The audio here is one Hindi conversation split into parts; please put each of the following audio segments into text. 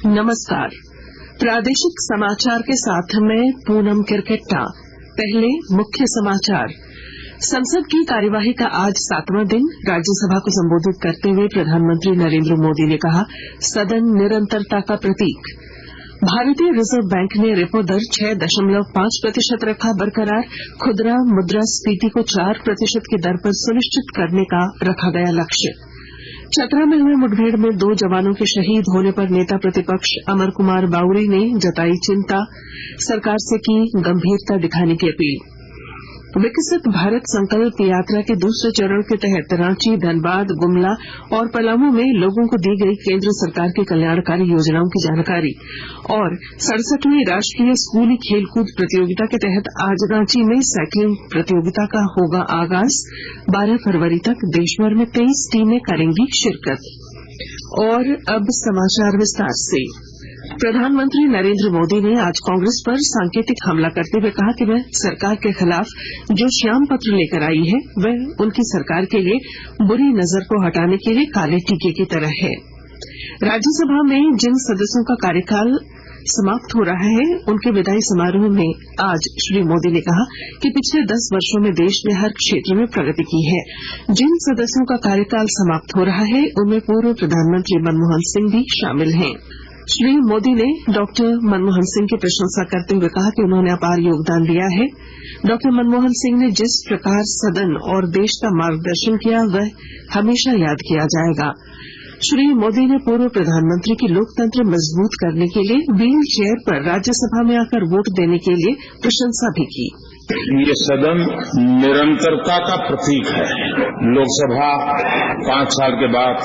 नमस्कार। प्रादेशिक समाचार के साथ मैं पूनम किरकेट्टा। पहले मुख्य समाचार। संसद की कार्यवाही का आज 7वां दिन। राज्यसभा को संबोधित करते हुए प्रधानमंत्री नरेंद्र मोदी ने कहा, सदन निरंतरता का प्रतीक। भारतीय रिजर्व बैंक ने रेपो दर 6.5% रखा बरकरार। खुदरा मुद्रास्फीति को 4% की दर पर सुनिश्चित करने का रखा गया लक्ष्य। चतरा में हुए मुठभेड़ में 2 जवानों के शहीद होने पर नेता प्रतिपक्ष अमर कुमार बावरी ने जताई चिंता। सरकार से की गंभीरता दिखाने की अपील। विकसित भारत संकल्प यात्रा के दूसरे चरण के तहत रांची, धनबाद, गुमला और पलामू में लोगों को दी गई केंद्र सरकार की कल्याणकारी योजनाओं की जानकारी। और 67वीं राष्ट्रीय स्कूली खेलकूद प्रतियोगिता के तहत आज रांची में साइकिलिंग प्रतियोगिता का होगा आगाज। 12 फरवरी तक देशभर में 23 टीमें करेंगी शिरकत। और अब समाचार विस्तार से। प्रधानमंत्री नरेंद्र मोदी ने आज कांग्रेस पर सांकेतिक हमला करते हुए कहा कि वह सरकार के खिलाफ जो श्याम पत्र लेकर आई है वह उनकी सरकार के लिए बुरी नजर को हटाने के लिए काले टीके की तरह है। राज्यसभा में जिन सदस्यों का कार्यकाल समाप्त हो रहा है उनके विदाई समारोह में आज श्री मोदी ने कहा कि पिछले 10 वर्षों में देश ने हर क्षेत्र में प्रगति की है। जिन सदस्यों का कार्यकाल समाप्त हो रहा है उनमें पूर्व प्रधानमंत्री मनमोहन सिंह भी शामिल हैं। श्री मोदी ने डॉक्टर मनमोहन सिंह की प्रशंसा करते हुए कहा कि उन्होंने अपार योगदान दिया है। डॉक्टर मनमोहन सिंह ने जिस प्रकार सदन और देश का मार्गदर्शन किया वह हमेशा याद किया जाएगा। श्री मोदी ने पूर्व प्रधानमंत्री की लोकतंत्र मजबूत करने के लिए व्हील चेयर पर राज्यसभा में आकर वोट देने के लिए प्रशंसा भी की। ये सदन निरंतरता का प्रतीक है। लोकसभा 5 साल के बाद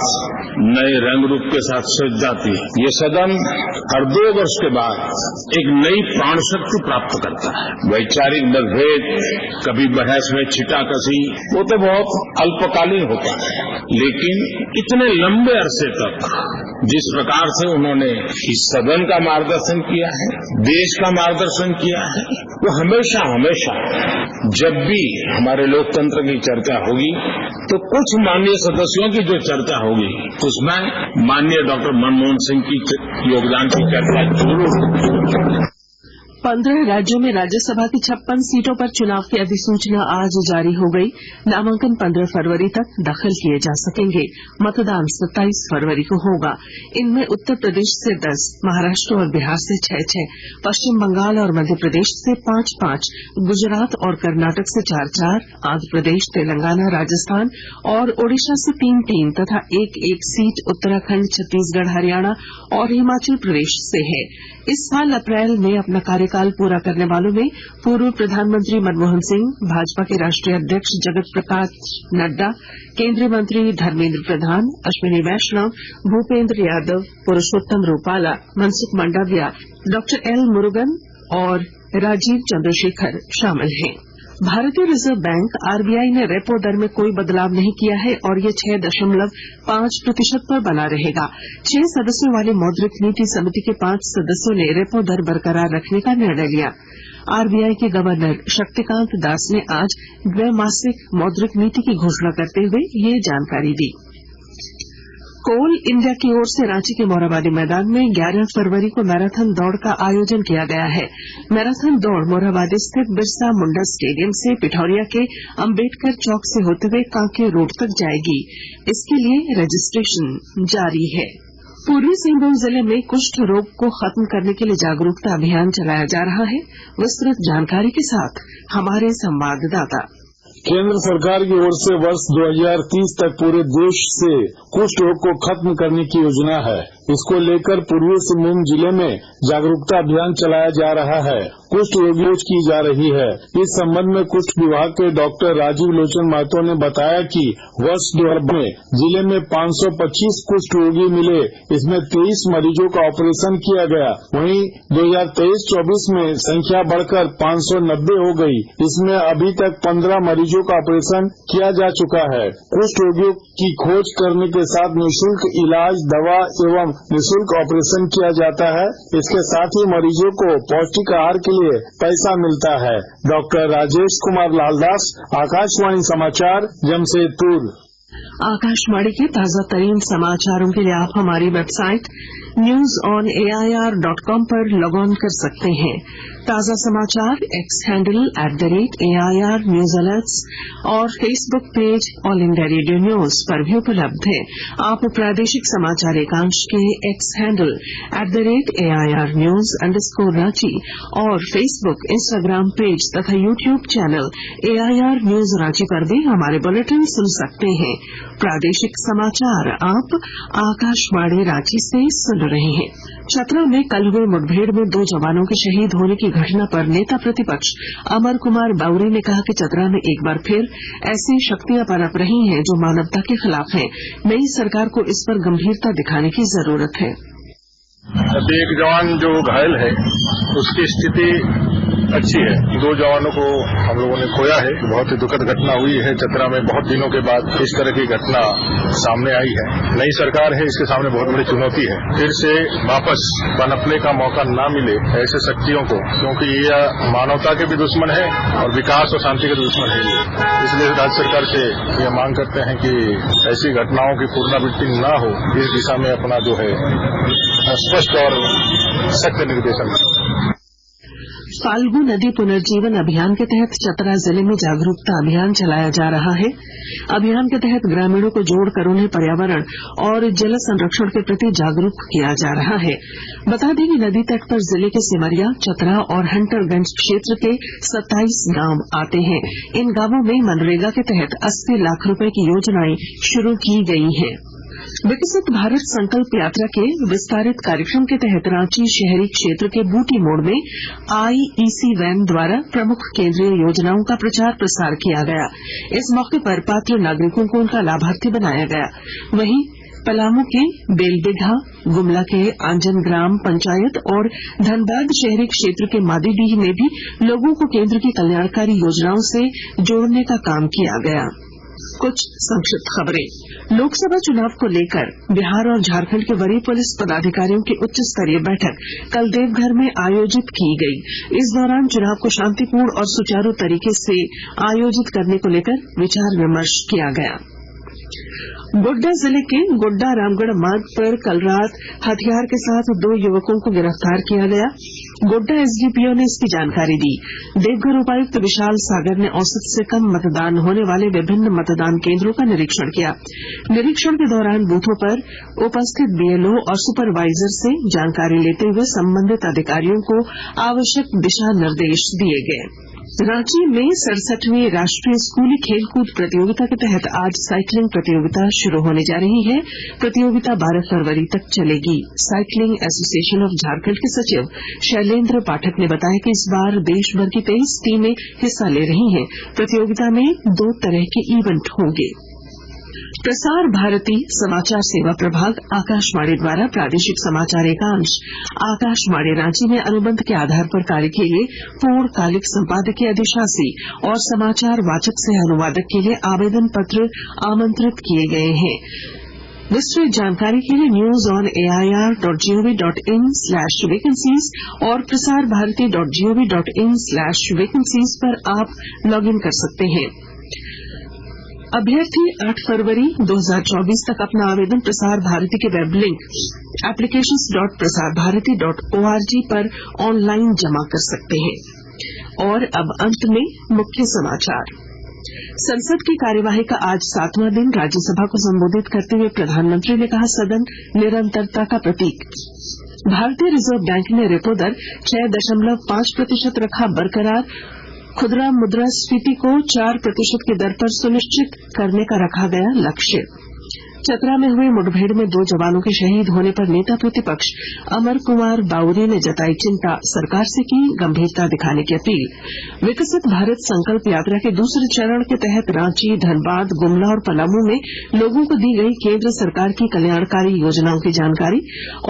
नए रंग रूप के साथ सज जाती है। ये सदन हर 2 वर्ष के बाद एक नई प्राण शक्ति प्राप्त करता है। वैचारिक मतभेद, कभी बहस में छिटाकशी, वो तो बहुत अल्पकालीन होता है, लेकिन इतने लंबे अरसे तक जिस प्रकार से उन्होंने इस सदन का मार्गदर्शन किया है, देश का मार्गदर्शन किया है, वो हमेशा हमेशा जब भी हमारे लोकतंत्र की चर्चा होगी तो कुछ माननीय सदस्यों की जो चर्चा होगी उसमें माननीय डॉक्टर मनमोहन सिंह की योगदान की चर्चा जरूर होगी। 15 राज्यों में राज्यसभा की 56 सीटों पर चुनाव की अधिसूचना आज जारी हो गई। नामांकन 15 फरवरी तक दाखिल किए जा सकेंगे। मतदान 27 फरवरी को होगा। इनमें उत्तर प्रदेश से 10, महाराष्ट्र और बिहार से 6-6, पश्चिम बंगाल और मध्य प्रदेश से 5-5, गुजरात और कर्नाटक से 4-4, आंध्र प्रदेश, तेलंगाना, राजस्थान और ओडिशा से 3-3 तथा 1-1 सीट उत्तराखंड, छत्तीसगढ़, हरियाणा और हिमाचल प्रदेश से है। इस साल अप्रैल में अपना कार्यकाल पूरा करने वालों में पूर्व प्रधानमंत्री मनमोहन सिंह, भाजपा के राष्ट्रीय अध्यक्ष जगत प्रकाश नड्डा, केंद्रीय मंत्री धर्मेंद्र प्रधान, अश्विनी वैष्णव, भूपेंद्र यादव, पुरुषोत्तम रूपाला, मनसुख मंडाविया, डॉक्टर एल मुरुगन और राजीव चंद्रशेखर शामिल हैं। भारतीय रिजर्व बैंक आरबीआई ने रेपो दर में कोई बदलाव नहीं किया है और यह 6.5% पर बना रहेगा। 6 सदस्यों वाली मौद्रिक नीति समिति के 5 सदस्यों ने रेपो दर बरकरार रखने का निर्णय लिया। आरबीआई के गवर्नर शक्तिकांत दास ने आज द्वैमासिक मौद्रिक नीति की घोषणा करते हुए ये जानकारी दी। कोल इंडिया की ओर से रांची के मोरहाबादी मैदान में 11 फरवरी को मैराथन दौड़ का आयोजन किया गया है। मैराथन दौड़ मोरहाबादी स्थित बिरसा मुंडा स्टेडियम से पिठौरिया के अंबेडकर चौक से होते हुए कांके रोड तक जाएगी। इसके लिए रजिस्ट्रेशन जारी है। पूर्वी सिंहभूम जिले में कुष्ठ रोग को खत्म करने के लिए जागरूकता अभियान चलाया जा रहा है। विस्तृत जानकारी के साथ हमारे संवाददाता। केंद्र सरकार की ओर से वर्ष 2030 तक पूरे देश से कुष्ठ रोग को खत्म करने की योजना है। इसको लेकर पूर्वी सिंहभूम जिले में जागरूकता अभियान चलाया जा रहा है। कुष्ठ रोगियों की जा रही है। इस संबंध में कुष्ठ विभाग के डॉक्टर राजीव लोचन महतो ने बताया कि वर्ष 2000 में जिले में 525 कुष्ठ रोगी मिले। इसमें 23 मरीजों का ऑपरेशन किया गया। वहीं 2023-24 में संख्या बढ़कर 590 हो गई। इसमें अभी तक 15 मरीजों का ऑपरेशन किया जा चुका है। कुष्ठ रोगियों की खोज करने के साथ निःशुल्क इलाज, दवा एवं निःशुल्क ऑपरेशन किया जाता है। इसके साथ ही मरीजों को पौष्टिक आहार के लिए पैसा मिलता है। डॉक्टर राजेश कुमार लालदास, आकाशवाणी समाचार, जमशेदपुर। आकाशवाणी के ताजा तरीन समाचारों के लिए आप हमारी वेबसाइट newsonair.com पर लॉग ऑन कर सकते हैं। ताजा समाचार X handle @AIR news alerts और Facebook page All India Radio news पर भी उपलब्ध है। आप प्रादेशिक समाचार एकांश के X handle @AIR news _Ranchi और फेसबुक, इंस्टाग्राम पेज तथा YouTube channel AIR news Ranchi पर भी हमारे बुलेटिन सुन सकते हैं। प्रादेशिक समाचार आप आकाशवाणी रांची से सुन रहे हैं। चतरा में कल हुए मुठभेड़ में 2 जवानों के शहीद होने की घटना पर नेता प्रतिपक्ष अमर कुमार बाउरी ने कहा कि चतरा में एक बार फिर ऐसी शक्तियां पनप रही हैं जो मानवता के खिलाफ हैं। नई सरकार को इस पर गंभीरता दिखाने की जरूरत है। एक जवान जो घायल है उसकी स्थिति अच्छी है। 2 जवानों को हम लोगों ने खोया है। बहुत ही दुखद घटना हुई है। चतरा में बहुत दिनों के बाद इस तरह की घटना सामने आई है। नई सरकार है, इसके सामने बहुत बड़ी चुनौती है। फिर से वापस पनपने का मौका न मिले ऐसे शक्तियों को, क्योंकि ये मानवता के भी दुश्मन है और विकास और शांति के दुश्मन है। इसलिए राज्य सरकार से ये मांग करते हैं कि ऐसी घटनाओं की पुनरावृत्ति न हो, इस दिशा में अपना जो है स्पष्ट और सख्त निर्देशन। फाल्गु नदी पुनर्जीवन अभियान के तहत चतरा जिले में जागरूकता अभियान चलाया जा रहा है। अभियान के तहत ग्रामीणों को जोड़कर उन्हें पर्यावरण और जल संरक्षण के प्रति जागरूक किया जा रहा है। बता दें कि नदी तट पर जिले के सिमरिया, चतरा और हंटरगंज क्षेत्र के 27 गांव आते हैं। इन गांवों में मनरेगा के तहत 80 लाख रुपए की योजनाएं शुरू की गई हैं। विकसित भारत संकल्प यात्रा के विस्तारित कार्यक्रम के तहत रांची शहरी क्षेत्र के बूटी मोड़ में IEC वैन द्वारा प्रमुख केंद्रीय योजनाओं का प्रचार प्रसार किया गया। इस मौके पर पात्र नागरिकों को उनका लाभार्थी बनाया गया। वहीं पलामू के बेलबिघा, गुमला के आंजन ग्राम पंचायत और धनबाद शहरी क्षेत्र के मादीडीह में भी लोगों को केंद्र की कल्याणकारी योजनाओं से जोड़ने का काम किया गया। कुछ संक्षिप्त खबरें। लोकसभा चुनाव को लेकर बिहार और झारखंड के वरीय पुलिस पदाधिकारियों की उच्च स्तरीय बैठक कल देवघर में आयोजित की गई। इस दौरान चुनाव को शांतिपूर्ण और सुचारू तरीके से आयोजित करने को लेकर विचार विमर्श किया गया। गोड्डा जिले के गोड्डा रामगढ़ मार्ग पर कल रात हथियार के साथ 2 युवकों को गिरफ्तार किया गया। गोड्डा SDPO ने इसकी जानकारी दी। देवघर उपायुक्त विशाल सागर ने औसत से कम मतदान होने वाले विभिन्न मतदान केंद्रों का निरीक्षण किया। निरीक्षण के दौरान बूथों पर उपस्थित BLO और सुपरवाइजर से जानकारी लेते हुए संबंधित अधिकारियों को आवश्यक दिशा निर्देश दिए गए। रांची में 67वीं राष्ट्रीय स्कूली खेलकूद प्रतियोगिता के तहत आज साइकिलिंग प्रतियोगिता शुरू होने जा रही है। प्रतियोगिता 12 फरवरी तक चलेगी। साइकिलिंग एसोसिएशन ऑफ झारखंड के सचिव शैलेंद्र पाठक ने बताया कि इस बार देश भर की 23 टीमें हिस्सा ले रही हैं। प्रतियोगिता में 2 तरह के इवेंट होंगे। प्रसार भारती समाचार सेवा प्रभाग आकाशवाणी द्वारा प्रादेशिक समाचार एकांश आकाशवाणी रांची में अनुबंध के आधार पर कार्य के लिए पूर्णकालिक संपादकीय अधिशासी और समाचार वाचक सह अनुवादक के लिए आवेदन पत्र आमंत्रित किए गए हैं। विस्तृत जानकारी के लिए newsonair.gov.in/vacancies और prasarbharati.gov.in/vacancies पर आप लॉग इन कर सकते हैं। अभ्यर्थी 8 फरवरी 2024 तक अपना आवेदन प्रसार भारती के वेब लिंक applications.prasarbharati.org पर ऑनलाइन जमा कर सकते हैं। और अब अंत में मुख्य समाचार। संसद की कार्यवाही का आज 7वां दिन। राज्यसभा को संबोधित करते हुए प्रधानमंत्री ने कहा, सदन निरंतरता का प्रतीक। भारतीय रिजर्व बैंक ने रेपो दर 6.5% रखा बरकरार। खुदरा मुद्रास्फीति को 4% की दर पर सुनिश्चित करने का रखा गया लक्ष्य। चतरा में हुए मुठभेड़ में 2 जवानों के शहीद होने पर नेता प्रतिपक्ष अमर कुमार बाउरी ने जताई चिंता, सरकार से की गंभीरता दिखाने की अपील। विकसित भारत संकल्प यात्रा के दूसरे चरण के तहत रांची, धनबाद, गुमला और पलामू में लोगों को दी गई केंद्र सरकार की कल्याणकारी योजनाओं की जानकारी।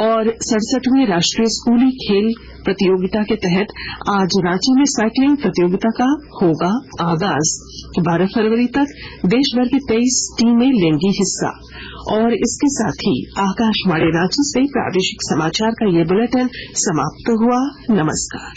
और 67वीं राष्ट्रीय स्कूली खेल प्रतियोगिता के तहत आज रांची में साइकिलिंग प्रतियोगिता का होगा आगाज। 12 फरवरी तक देश भर की 23 टीमें लेंगी हिस्सा। और इसके साथ ही आकाशवाणी रांची से प्रादेशिक समाचार का ये बुलेटिन समाप्त हुआ। नमस्कार।